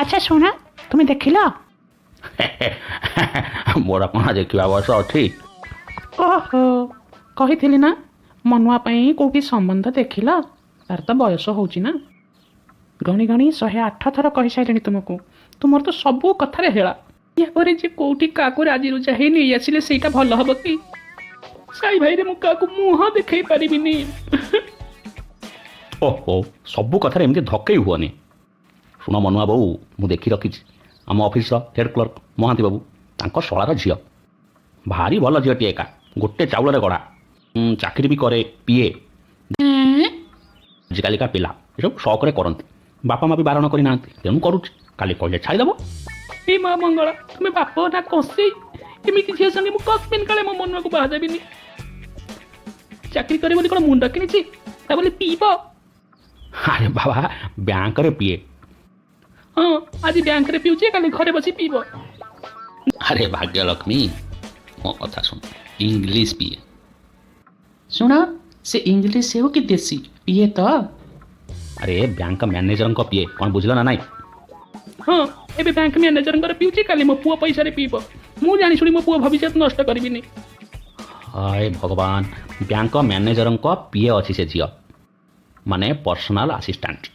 अच्छा शुण तुम्हें देखिल मोर कौन देखा बस अच्छी ओहो कही ना मनुआ कौटी संबंध देखिल तार तो बयस हो गणी गणी 108 थर कही सारे तुमको तुम तो सबू कथार हेला यापर जे कौटी क्या राजी रुजा ही नहीं आसिले सेटा भल हम कि साई भाई मुझे मुह देखई पारिनी ओहो सबू कथार एमती धक्कई हुअनि शुण मनुआ बाबू मु देखी रखी आम ऑफिस हेड क्लर्क महांती बाबू तांको शलार झील भारी भल झीटी एका गोटे चाउल गड़ा चाकरी भी करे पीए आजिकालिका पिला सब शौक करती बापा माँ भी बारण करना तेणु करुच्ची काली कहले छाड़देव ए माँ मंगला तुम्हें बाप ना कसे एमती झील संगे मुझे काले मो मन को बाहा देवी चाकरी करे बोली कौन मुंड कि बोले पीब अरे बाबा बैंक रे पीए हाँ आज बैंक रे पीऊे काली घरे बसी पीब अरे भाग्यलक्ष्मी मो कथा सुन इंग्लिश पीए शुण से इंग्लिश से हो कि देसी पीए तो अरे बैंक मैनेजर को पीए कौन बुझल ना नाई हाँ एबे बैंक मैनेजर पीऊे काली मो पुआ पैसा पीब मु जानी शुणी मो पुआ भविष्य नष्ट करी हाय भगवान बैंक मैनेजर को पीए अच्छी से झील माने पर्सनल असिस्टेंट